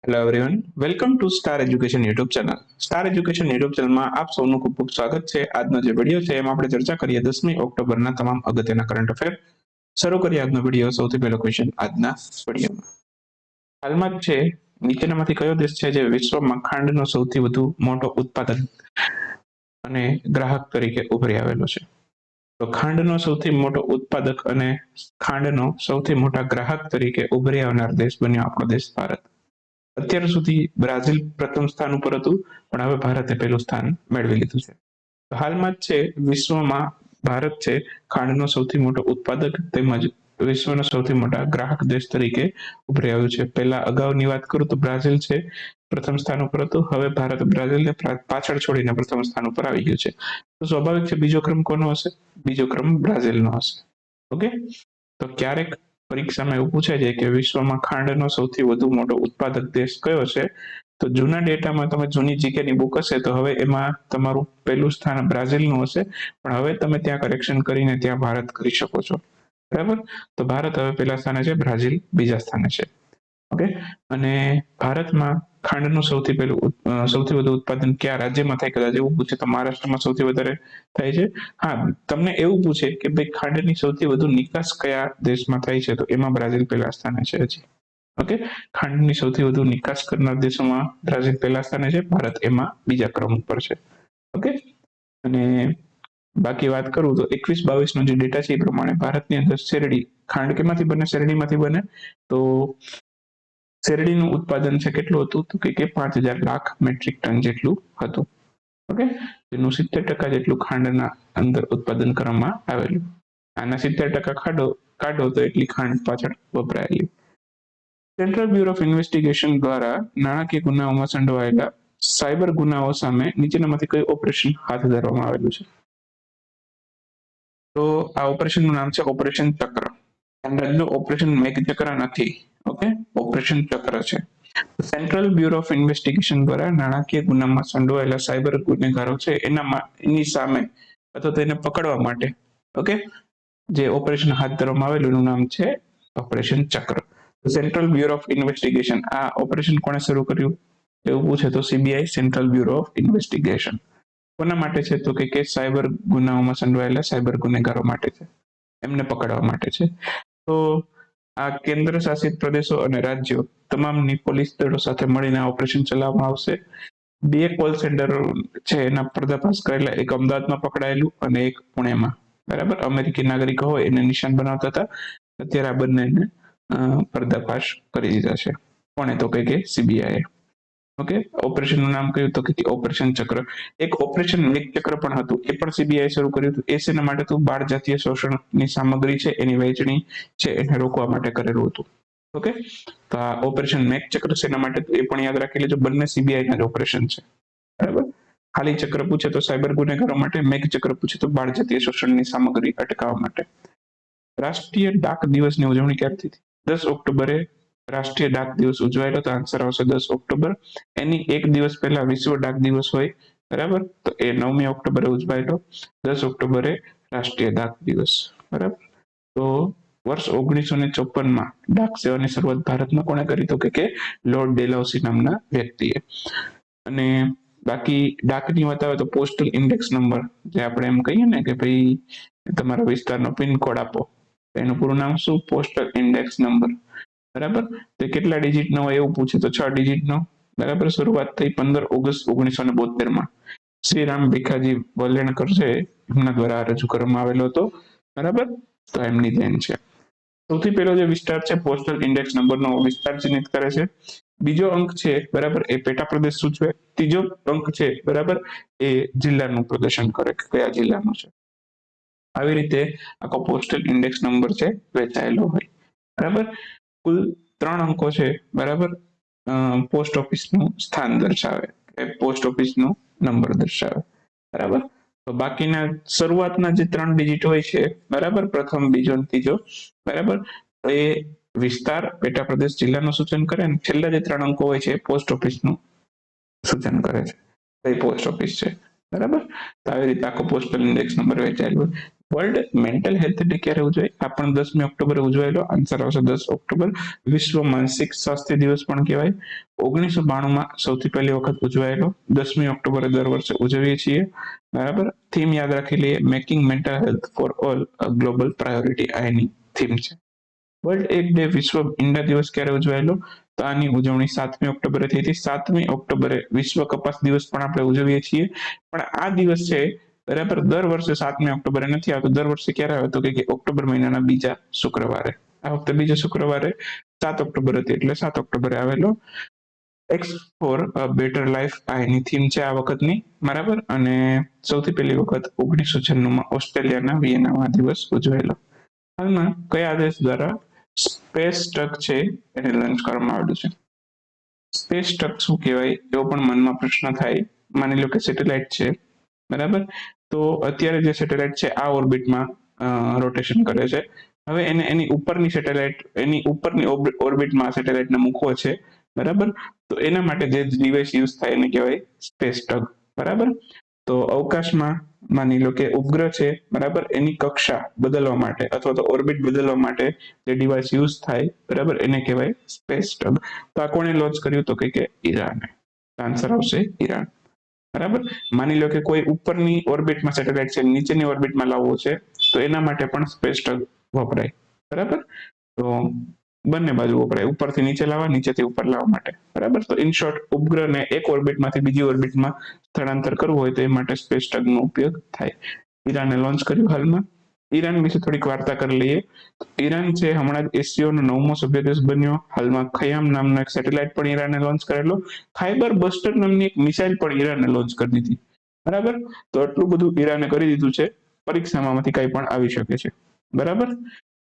Hello everyone, welcome to star education YouTube channel. Star education YouTube ચેનલમાં આપ સૌનું ખૂબ ખૂબ સ્વાગત છે. આજનો જે વિડીયો છે એમાં આપણે ચર્ચા કરીએ 10મી ઓક્ટોબરના તમામ અગત્યના કરંટ અફેર. શરૂ કરીએ આજનો વિડીયો. સૌથી પહેલો ક્વેશ્ચન આજના વિડીયોમાં હાલમાં જ છે નીચેનામાંથી કયો દેશ છે જે વિશ્વમાં ખાંડનો સૌથી વધુ મોટો ઉત્પાદક અને ગ્રાહક તરીકે ઉભરી આવેલો છે? તો ખાંડનો સૌથી મોટો ઉત્પાદક અને ખાંડનો સૌથી મોટા ગ્રાહક તરીકે ઉભરી આવનાર દેશ બન્યો આપણો દેશ ભારત. અત્યાર સુધી બ્રાઝિલ પ્રથમ સ્થાન ઉપર હતું, પણ હવે ભારતે પહેલું સ્થાન મેળવી લીધું છે. હાલમાં જ છે વિશ્વમાં ભારત છે ખાંડનો સૌથી મોટો ઉત્પાદક તેમજ વિશ્વનો સૌથી મોટા ગ્રાહક દેશ તરીકે ઉભરી આવ્યું છે. પહેલા અગાઉની વાત કરું તો બ્રાઝિલ છે પ્રથમ સ્થાન ઉપર હતું, હવે ભારત બ્રાઝિલને પાછળ છોડીને પ્રથમ સ્થાન ઉપર આવી ગયું છે. તો સ્વાભાવિક છે બીજો ક્રમ કોનો હશે? બીજો ક્રમ બ્રાઝિલનો હશે. ઓકે, તો ક્યારેક પરીક્ષામાં એવું પૂછાય છે કે વિશ્વમાં ખાંડનો સૌથી વધુ મોટો ઉત્પાદક દેશ કયો છે? તો જૂના ડેટામાં તમે જૂની જીકેની બુક હશે તો હવે એમાં તમારું પહેલું સ્થાન બ્રાઝિલનું હશે, પણ હવે તમે ત્યાં કરેક્શન કરીને ત્યાં ભારત કરી શકો છો. બરાબર, તો ભારત હવે પહેલા સ્થાને છે, બ્રાઝિલ બીજા સ્થાને છે. ઓકે, અને ભારતમાં ખાંડનું સૌથી વધુ ઉત્પાદન કયા રાજ્યમાં થાય? કદાચ એવું પૂછે તો મહારાષ્ટ્રમાં સૌથી વધારે થાય છે. હા, તમને એવું પૂછે કે ભાઈ ખાંડની સૌથી વધુ નિકાસ કયા દેશમાં થાય છે, તો એમાં બ્રાઝિલ પહેલા સ્થાને છે હજી. ઓકે, ખાંડની સૌથી વધુ નિકાસ કરનાર દેશોમાં બ્રાઝિલ પહેલા સ્થાને છે, ભારત એમાં બીજા ક્રમ ઉપર છે. ઓકે, અને બાકી વાત કરું તો 21-22 નો જે ડેટા છે એ પ્રમાણે ભારતની અંદર શેરડી, ખાંડ કેમાંથી બને? શેરડીમાંથી બને. તો શેરડીનું ઉત્પાદન છે કેટલું હતું? તો કે 5,000 લાખ મેટ્રિક ટન જેટલું હતું. ઓકે, જેનું 70% જેટલું ખાંડના અંદર ઉત્પાદન કરવામાં આવેલું. આના 70% કાઢો તો એટલી ખાંડ પાછળ વપરાયેલી. સેન્ટ્રલ બ્યુરો ઓફ ઇન્વેસ્ટિગેશન દ્વારા નાણાકીય ગુનાઓમાં સંડોવાયેલા સાયબર ગુનાઓ સામે નીચેનામાંથી કયું ઓપરેશન હાથ ધરવામાં આવેલું છે? તો આ ઓપરેશનનું નામ છે ઓપરેશન ચક્ર. ઓપરેશન મેઘ ચક્ર નથી. ઓકે, ઓપરેશન ચક્ર છે. સેન્ટ્રલ બ્યુરો ઓફ ઇન્વેસ્ટિગેશન દ્વારા નાણાકીય ગુનામાં સંડોવાયેલા સાયબર ગુનેગારો છે એની સામે અથવા તો એને પકડવા માટે ઓકે જે ઓપરેશન હાથ ધરવામાં આવેલું એનું નામ છે ઓપરેશન ચક્ર. સેન્ટ્રલ બ્યુરો ઓફ ઇન્વેસ્ટિગેશન, આ ઓપરેશન કોણે શરૂ કર્યું એવું પૂછે તો CBI, central bureau of investigation. કોના માટે છે? તો કે સાયબર ગુનાઓમાં સંડોવાયેલા સાયબર ગુનેગારો માટે છે, એમને પકડવા માટે છે. તો આ કેન્દ્ર શાસિત પ્રદેશો અને રાજ્યો તમામની પોલીસ દળો સાથે મળીને ઓપરેશન ચલાવવામાં આવશે. 2 કોલ સેન્ટર છે એના પર્દાફાશ કરેલા, એક અમદાવાદમાં પકડાયેલું અને એક પુણેમાં. બરાબર, અમેરિકી નાગરિકો હોય એને નિશાન બનાવતા હતા, અત્યારે આ બંનેને પર્દાફાશ કરી દીધા છે. કોણે? તો કે સીબીઆઈ. ઓકે, ઓપરેશનનું નામ કયું? તો કે ઓપરેશન ચક્ર. એક ઓપરેશન મેઘ ચક્ર પણ હતું, એ પણ સીબીઆઈ શરૂ કર્યું હતું. એ શેના માટે હતું? બાળ જાતીય શોષણની સામગ્રી છે એની વહેંચણી છે એને રોકવા માટે કરેલું હતું. ઓકે, તો આ ઓપરેશન મેઘ ચક્ર શેના માટે? એ પણ યાદ રાખી લેજો, બંને સીબીઆઈ ના જ ઓપરેશન છે. બરાબર, ખાલી ચક્ર પૂછે તો સાયબર ગુનેગારો માટે, મેઘ ચક્ર પૂછે તો બાળ જાતીય શોષણની સામગ્રી અટકાવવા માટે. રાષ્ટ્રીય ડાક દિવસની ઉજવણી ક્યારથી થઈ? 10 ઓક્ટોબરે રાષ્ટ્રીય ડાક દિવસ ઉજવાયેલો, તો આન્સર આવશે 10 ઓક્ટોબર. એની એક દિવસ પહેલા વિશ્વ ડાક દિવસ હોય, બરાબર, તો એ 9મી ઓક્ટોબરે ઉજવાયેલો. 10 ઓક્ટોબરે રાષ્ટ્રીય ડાક દિવસ. બરાબર, તો વર્ષ 1954માં ડાક સેવાની શરૂઆત ભારતમાં કોણે કરી? તો કે લોર્ડ ડેલાઉસી નામના વ્યક્તિએ. અને બાકી ડાકની વાત આવે તો પોસ્ટલ ઇન્ડેક્સ નંબર, જે આપણે એમ કહીએ ને કે ભાઈ તમારા વિસ્તારનો પિનકોડ આપો, એનું પૂરું નામ શું? Postal index number. બરાબર, તો કેટલા ડિજિટનો હોય એવું પૂછે તો 6 ડિજિટનો. બરાબર, શરૂઆત થઈ 15 ઓગસ્ટ 1972માં. શ્રીરામ ભીખાજી વલેણકર છે એમના દ્વારા રજૂ કરવામાં આવેલો હતો. બરાબર, તો એમની દેન છે. સૌથી પહેલો જે વિસ્તાર છે પોસ્ટલ ઇન્ડેક્સ નંબરનો વિસ્તાર ચિહ્નિત કરે છે. બીજો અંક છે બરાબર એ પેટા પ્રદેશ સૂચવે. ત્રીજો અંક છે બરાબર એ જિલ્લાનું પ્રદર્શન કરે કે કયા જિલ્લાનું છે. આવી રીતે આખો પોસ્ટલ ઇન્ડેક્સ નંબર છે વહેંચાયેલો હોય. બરાબર, કુલ 3 અંકો છે. બરાબર, પોસ્ટ ઓફિસનું સ્થાન દર્શાવે, પોસ્ટ ઓફિસનો નંબર દર્શાવે. બરાબર, તો બાકીના શરૂઆતના જે 3 ડિજિટ હોય છે, બરાબર, પ્રથમ, બીજો અને ત્રીજો, બરાબર, એ વિસ્તાર, પેટા પ્રદેશ, જિલ્લાનું સૂચન કરે અને છેલ્લા જે 3 અંકો હોય છે એ પોસ્ટ ઓફિસનું સૂચન કરે છે, કઈ પોસ્ટ ઓફિસ છે. બરાબર, તો આવી રીતે આખો પોસ્ટલ ઇન્ડેક્સ નંબર વહેંચાયેલો હોય. વર્લ્ડ મેન્ટલ હેલ્થ ડે ક્યારે ઉજવાય? આ પણ 10મી ઓક્ટોબરે ઉજવાયેલો. આન્સર આવશે 10 ઓક્ટોબર. વિશ્વ માનસિક સ્વાસ્થ્ય દિવસ પણ કહેવાય. 1992માં સૌથી પહેલી વખત ઉજવાયેલો. 10મી ઓક્ટોબરે દર વર્ષે ઉજવીએ છીએ. બરાબર. થીમ યાદ રાખી લઈએ, making mental health for all global priority. આ એની થીમ છે. વર્લ્ડ એગ ડે, વિશ્વ ઈંડા દિવસ ક્યારે ઉજવાયેલો? તો આની ઉજવણી 7મી ઓક્ટોબરે થઈ હતી. 7મી ઓક્ટોબરે વિશ્વ કપાસ દિવસ પણ આપણે ઉજવીએ છીએ. પણ આ દિવસ છે, બરાબર, દર વર્ષે 7મી ઓક્ટોબરે નથી આવતો. દર વર્ષે ક્યારે આવે તો કે ઓક્ટોબર મહિનાના બીજા શુક્રવારે. આ વખતે બીજા શુક્રવારે 7 ઓક્ટોબર હતી, એટલે 7 ઓક્ટોબરે આવેલો. એક્સ ફોર બેટર લાઈફ, આ એની થીમ છે આ વખતની. બરાબર. અને સૌથી પહેલી વખત 1996માં ઓસ્ટ્રેલિયાના વિયેનામાં દિવસ ઉજવાયેલો. હાલમાં કયા દેશ દ્વારા સ્પેસ ટક છે એને લોન્ચ કરવામાં આવેલું છે? સ્પેસ ટક શું કહેવાય એવો પણ મનમાં પ્રશ્ન થાય. માની લો કે સેટેલાઇટ છે, બરાબર. તો અત્યારે જે સેટેલાઇટ છે આ ઓર્બિટમાં રોટેશન કરે છે. હવે એને એની ઉપરની સેટેલાઇટ, એની ઉપરની ઓર્બિટમાં સેટેલાઇટને મૂકવો છે, બરાબર. તો એના માટે જે ડિવાઇસ યુઝ થાય એને કહેવાય સ્પેસ ટગ. બરાબર. તો અવકાશમાં માની લો કે ઉપગ્રહ છે, બરાબર, એની કક્ષા બદલવા માટે અથવા તો ઓર્બિટ બદલવા માટે જે ડિવાઇસ યુઝ થાય, બરાબર, એને કહેવાય સ્પેસ ટગ. તો આ કોણે લોન્ચ કર્યું? તો કે ઈરાને. આન્સર આવશે ઈરાન. બરાબર. માની લો કે કોઈ ઉપરની ઓર્બિટમાં સેટેલાઇટ છે, નીચેની ઓર્બિટમાં લાવવો છે, તો એના માટે પણ સ્પેસ ટગ વપરાય. બરાબર. તો બંને બાજુ વપરાય, ઉપરથી નીચે લાવવા, નીચેથી ઉપર લાવવા માટે. બરાબર. તો ઇન શોર્ટ, ઉપગ્રહને એક ઓર્બિટમાંથી બીજી ઓર્બિટમાં સ્થળાંતર કરવું હોય તો એ માટે સ્પેસ ટગનો ઉપયોગ થાય. ઈરાને લોન્ચ કર્યું હાલમાં. ઈરાન વિશે થોડીક વાર્તા કરી લઈએ. ઈરાન છે હમણાં જ એસીઓનો 9મો સભ્ય દેશ બન્યો. હાલમાં ખયામ નામનો એક સેટેલાઇટ પણ ઈરાને લોન્ચ કરેલો. ખાઈબર બસ્ટર નામની એક મિસાઇલ પણ ઈરાને લોન્ચ કરી દીધી. બરાબર. તો આટલું બધું ઈરાને કરી દીધું છે. પરીક્ષામાંથી કંઈ પણ આવી શકે છે. બરાબર.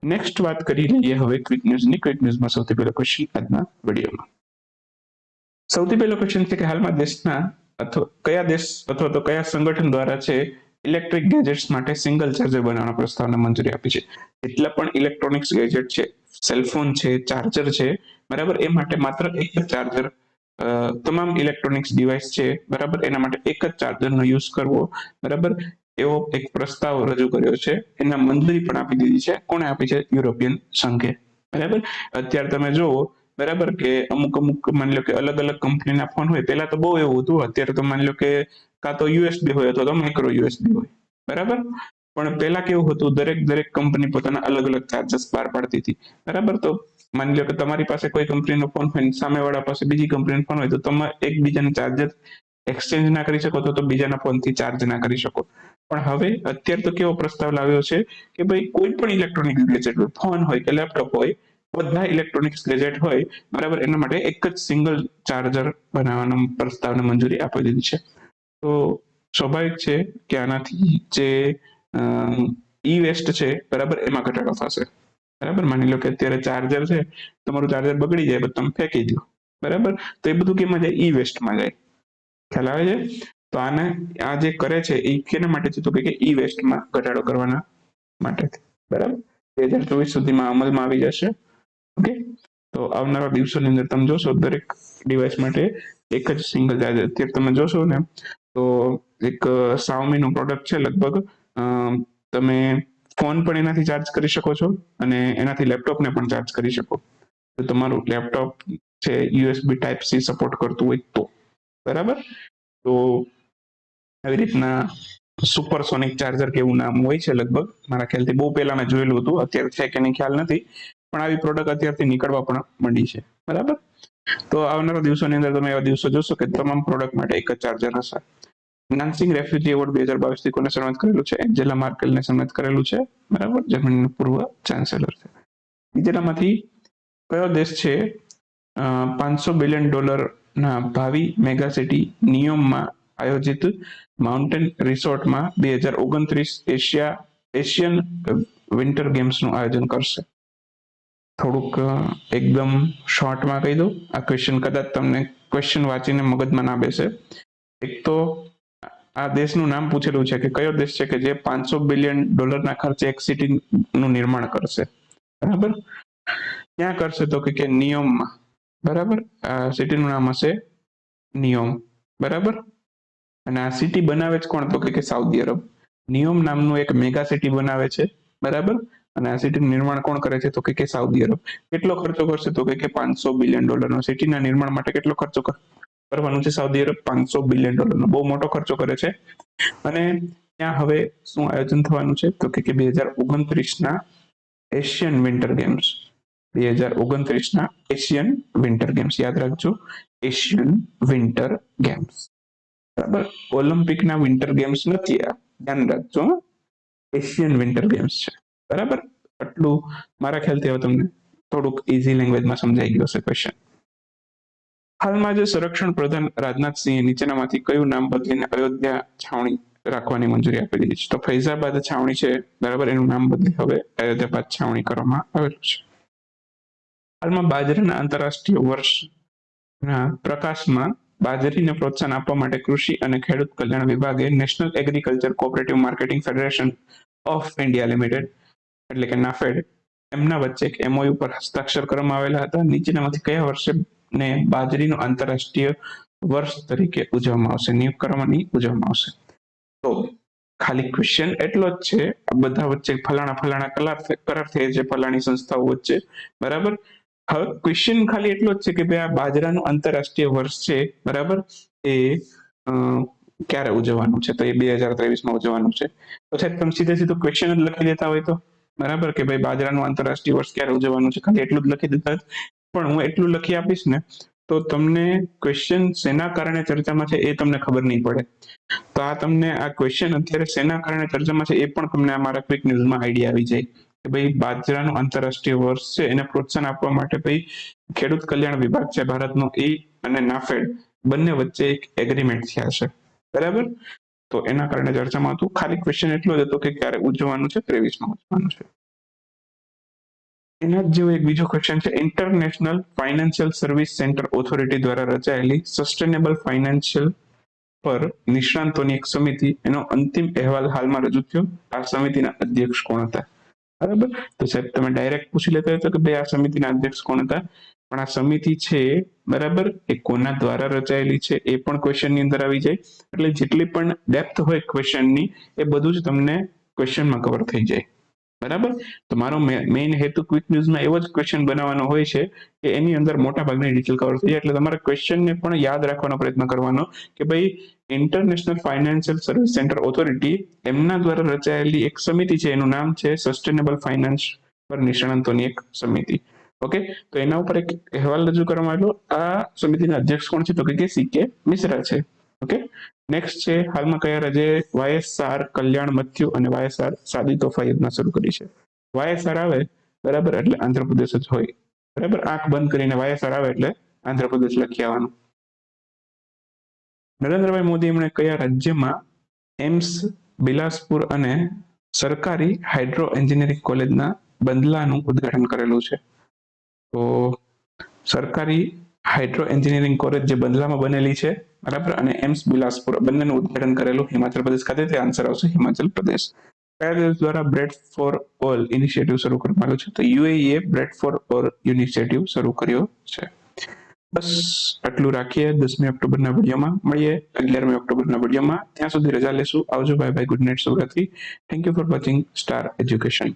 નેક્સ્ટ વાત કરી લઈએ હવે ક્વિક ન્યૂઝની. ક્વિક ન્યૂઝમાં સૌથી પહેલો ક્વેશ્ચન આજના વિડીયોમાં. સૌથી પહેલો ક્વેશ્ચન છે કે હાલમાં દેશના અથવા કયા દેશ અથવા તો કયા સંગઠન દ્વારા છે ઇલેક્ટ્રિક ગેજેટ્સ માટે સિંગલ ચાર્જર બનાવવાના પ્રસ્તાવને મંજૂરી આપી છે? જેટલા પણ ઇલેક્ટ્રોનિક્સ ગેજેટ છે, સેલફોન છે, ચાર્જર છે, બરાબર, એ માટે માત્ર એક જ ચાર્જર, તમામ ઇલેક્ટ્રોનિક્સ ડિવાઇસ છે, બરાબર, એના માટે એક જ ચાર્જરનો યુઝ કરવો, બરાબર, એવો એક પ્રસ્તાવ રજૂ કર્યો છે. એના મંજૂરી પણ આપી દીધી છે. કોણે આપી છે? યુરોપિયન સંઘે. બરાબર. અત્યારે તમે જુઓ, બરાબર, કે અમુક માની લો કે અલગ અલગ કંપનીના ફોન હોય. પહેલા તો બહુ એવું હતું. અત્યારે તો માની લો કે કાં તો યુએસબી હોય અથવા તો માઇક્રો યુએસબી હોય. બરાબર. પણ પહેલા કેવું હતું, દરેક કંપની પોતાના અલગ અલગ ચાર્જર્સ બહાર પાડતી હતી. બરાબર. તો માની લો કે તમારી પાસે કોઈ કંપનીનો ફોન હોય, સામેવાળા પાસે બીજી કંપનીનો ફોન હોય, તો તમે એકબીજાના ચાર્જર એક્સચેન્જ ના કરી શકો, તો બીજાના ફોનથી ચાર્જ ના કરી શકો. પણ હવે અત્યારે તો કેવો પ્રસ્તાવ લાવ્યો છે કે ભાઈ કોઈ પણ ઇલેક્ટ્રોનિક ગેજેટ, ફોન હોય કે લેપટોપ હોય, બધા ઇલેક્ટ્રોનિક્સ ગેજેટ હોય, બરાબર, એના માટે એક જ સિંગલ ચાર્જર બનાવવાના પ્રસ્તાવને મંજૂરી આપી દીધી છે. તો સ્વાભાવિક છે કે આનાથી જે ઈ વેસ્ટ છે, બરાબર, એમાં ઘટાડો થશે. બરાબર. માની લો કે અત્યારે ચાર્જર છે, તમારું ચાર્જર બગડી જાય, તમે ફેંકી દો, બરાબર, તો એ બધું કેમાં જાય? ઈ વેસ્ટમાં જાય. ખ્યાલ આવે છે? તો આને આ જે કરે છે એ કેના માટે છે? તો કે ઈ વેસ્ટમાં ઘટાડો કરવાના માટે. બરાબર. 2024 સુધીમાં અમલમાં આવી જશે. ઓકે. તો આવનારા દિવસોની અંદર તમે જોશો દરેક ડિવાઇસ માટે એક જ સિંગલ ચાર્જર. અત્યારે તમે જોશો ને તો એક સાવમીનું પ્રોડક્ટ છે, લગભગ તમે ફોન પણ એનાથી ચાર્જ કરી શકો છો અને એનાથી લેપટોપને પણ ચાર્જ કરી શકો. તો તમારું લેપટોપ છે યુએસબી ટાઈપ સી સપોર્ટ કરતું હોય તો. બરાબર. તો આવી રીતના સુપરસોનિક ચાર્જર કેવું નામ હોય છે લગભગ. મારા ખ્યાલથી બહુ પહેલા મેં જોયેલું હતું. અત્યારે છે કે નહીં ખ્યાલ નથી. પણ આવી પ્રોડક્ટ અત્યારથી નીકળવા પણ માંડી છે. બરાબર. તો આવનારા દિવસોની અંદર તમે એવા દિવસો જોશો કે તમામ પ્રોડક્ટ માટે એક જ ચાર્જર હશે. નાનસિંગ રેફ્યુજી એવોર્ડ 2022 કોને સન્માનિત કરેલું છે? એન્જેલા માર્કેલને સન્માનિત કરેલું છે. બરાબર. જર્મનીના પૂર્વ ચાન્સેલર છે. બીજામાંથી કયો દેશ છે $500 બિલિયન ના ભાવિ મેગા સિટી નિયોમમાં આયોજિત માઉન્ટેન રિસોર્ટમાં 2029 એશિયન વિન્ટર ગેમ્સનું આયોજન કરશે? થોડુંક એકદમ શોર્ટમાં કહી દઉં. આ ક્વેશ્ચન કદાચ તમને ક્વેશ્ચન વાંચીને મગજમાં ના બેસે. એક તો આ દેશનું નામ પૂછેલું છે કે કયો દેશ છે કે જે $500 બિલિયન ખર્ચે એક સિટીનું નિર્માણ કરશે. બરાબર. ક્યાં કરશે? તો કે નિયોમમાં. બરાબર. આ સિટીનું નામ હશે નિયોમ. બરાબર. અને આ સિટી બનાવે જ કોણ? તો કે સાઉદી અરબ. નિયોમ નામનું એક મેગા સિટી બનાવે છે, બરાબર, અને આ સિટીનું નિર્માણ કોણ કરે છે તો કે સાઉદી અરબ. કેટલો ખર્ચો કરશે તો કે $500 બિલિયન. સિટીના નિર્માણ માટે કેટલો ખર્ચો કરવાનું છે સાઉદી અરબ? $500 બિલિયન. બહુ મોટો ખર્ચો કરે છે. અને ત્યાં હવે શું આયોજન થવાનું છે તો કે 2029ના એશિયન વિન્ટર ગેમ્સ. 2029ના એશિયન વિન્ટર ગેમ્સ, યાદ રાખજો, એશિયન વિન્ટર ગેમ્સ, બરાબર. ઓલિમ્પિકના વિન્ટર ગેમ્સ નથી, આ ધ્યાન રાખજો. એશિયન વિન્ટર ગેમ્સ છે, બરાબર. આટલું મારા ખ્યાલથી હવે તમને થોડુંક ઇઝી લેંગ્વેજમાં સમજાઈ ગયું હશે ક્વેશ્ચન. હાલમાં જે સંરક્ષણ પ્રધાન રાજનાથસિંહે નીચેનામાંથી કયું નામ બદલીને અયોધ્યા છાવણી રાખવાની મંજૂરી આપી દીધી છે? તો ફૈઝાબાદ છાવણી છે, બરાબર, એનું નામ બદલી હવે અયોધ્યાબાદ છાવણી કરવામાં આવેલું છે. હાલમાં બાજરાના આંતરરાષ્ટ્રીય વર્ષના પ્રકાશમાં બાજરીને પ્રોત્સાહન આપવા માટે કૃષિ અને ખેડૂત કલ્યાણ વિભાગે national agriculture cooperative marketing federation of India limited એટલે કે નાફેડ એમના વચ્ચે એક MOU પર હસ્તાક્ષર કરવામાં આવેલા હતા. નીચેનામાંથી કયા વર્ષે ને બાજરીનું આંતરરાષ્ટ્રીય વર્ષ તરીકે ઉજવવામાં આવશે, નિયુક્ત કરવામાં ઉજવવામાં આવશે? તો ખાલી ક્વેશ્ચન એટલો જ છે, આ બધા વચ્ચે ફલાણા કરાર થયા છે ફલાણી સંસ્થાઓ વચ્ચે, બરાબર. હવે ક્વેશ્ચન ખાલી એટલો જ છે કે ભાઈ આ બાજરાનું આંતરરાષ્ટ્રીય વર્ષ છે, બરાબર, એ ક્યારે ઉજવવાનું છે? તો એ 2023માં ઉજવવાનું છે. તો સાહેબ તમે સીધું ક્વેશ્ચન જ લખી દેતા હોય તો, બરાબર, કે ભાઈ બાજરાનું આંતરરાષ્ટ્રીય વર્ષ ક્યારે ઉજવવાનું છે, ખાલી એટલું જ લખી દેતા. પણ હું એટલું લખી આપીશ ને તો તમને ક્વેશ્ચન શેના કારણે ચર્ચામાં છે એ તમને ખબર નહીં પડે. તો આ તમને આ ક્વેશ્ચન અત્યારે શેના કારણે ચર્ચામાં છે એ પણ તમને અમારા ક્વિક ન્યૂઝમાં આઈડિયા આવી જાય કે ભાઈ બાજરાનું આંતરરાષ્ટ્રીય વર્ષ છે એને પ્રોત્સાહન આપવા માટે ભાઈ ખેડૂત કલ્યાણ વિભાગ છે ભારતનો એ અને નાફેડ બંને વચ્ચે એક એગ્રીમેન્ટ થયા છે, બરાબર. તો એના કારણે ચર્ચામાં હતું. ખાલી ક્વેશ્ચન એટલો જ હતો કે ક્યારે ઉજવવાનું છે, 23માં ઉજવવાનું છે. એના જેવો એક બીજો ક્વેશ્ચન છે, international financial service centre authority દ્વારા રચાયેલી સસ્ટેનેબલ ફાઇનાન્શિયલ પર નિષ્ણાંતોની એક સમિતિ, એનો અંતિમ અહેવાલ હાલમાં રજૂ થયો. આ સમિતિના અધ્યક્ષ કોણ હતા? બરાબર, તો સાહેબ તમે ડાયરેક્ટ પૂછી લેતા હોય તો કે ભાઈ આ સમિતિના અધ્યક્ષ કોણ હતા, પણ આ સમિતિ છે, બરાબર, એ કોના દ્વારા રચાયેલી છે એ પણ ક્વેશ્ચનની અંદર આવી જાય. એટલે જેટલી પણ ડેપ્થ હોય ક્વેશ્ચનની એ બધું જ તમને ક્વેશ્ચનમાં કવર થઈ જાય, બરાબર. તો મારો મેઇન હેતુ ક્વિક ન્યૂઝમાં એવો જ ક્વેશ્ચન બનાવવાનો હોય છે કે એની અંદર મોટા ભાગની ડિટેલ કવર થઈ જાય. એટલે તમારે ક્વેશ્ચનને પણ યાદ રાખવાનો પ્રયત્ન કરવાનો કે ભાઈ international financial service centre authority એમના દ્વારા રચાયેલી એક સમિતિ છે, એનું નામ છે સસ્ટેનેબલ ફાઇનાન્સ પર નિષ્ણાંતોની એક સમિતિ. ઓકે, તો એના ઉપર એક અહેવાલ રજૂ કરવામાં આવ્યો. આ સમિતિના અધ્યક્ષ કોણ છે તો કે CK મિશ્રા છે. ઓકે, નેક્સ્ટ છે, હાલમાં કયા રાજ્યે YSR કલ્યાણ મથ્યુ અને YSR સાદી તોફા યોજના શરૂ કરી છે? YSR આવે, બરાબર, એટલે આંધ્રપ્રદેશ જ હોય, બરાબર. આંખ બંધ કરીને YSR આવે એટલે આંધ્રપ્રદેશ લખી આવવાનું. નરેન્દ્રભાઈ મોદી એમણે કયા રાજ્યમાં એમ્સ બિલાસપુર અને સરકારી હાઇડ્રો એન્જિનિયરિંગ કોલેજના બંદલાનું ઉદ્ઘાટન કરેલું છે? તો સરકારી હાઇડ્રો એન્જિનિયરિંગ કોલેજ જે બંદલામાં બનેલી છે, બરાબર, અને એમ્સ બિલાસપુર બંનેનું ઉદ્ઘાટન કરેલું હિમાચલ પ્રદેશ ખાતે. તે આન્સર આવશે હિમાચલ પ્રદેશ. કયા દેશ દ્વારા બ્રેડ ફોર ઓલ ઇનિશિયેટિવ શરૂ કરવામાં આવ્યો છે? તો UAE bread for all initiative શરૂ કર્યો છે. બસ આટલું રાખીએ 10મી ઓક્ટોબરના વિડીયોમાં. મળીએ 11મી ઓક્ટોબરના વિડીયોમાં. ત્યાં સુધી રજા લેશું. આવજો, બાય બાય, ગુડ નાઇટ, શુભરાત્રી. Thank you for watching star education.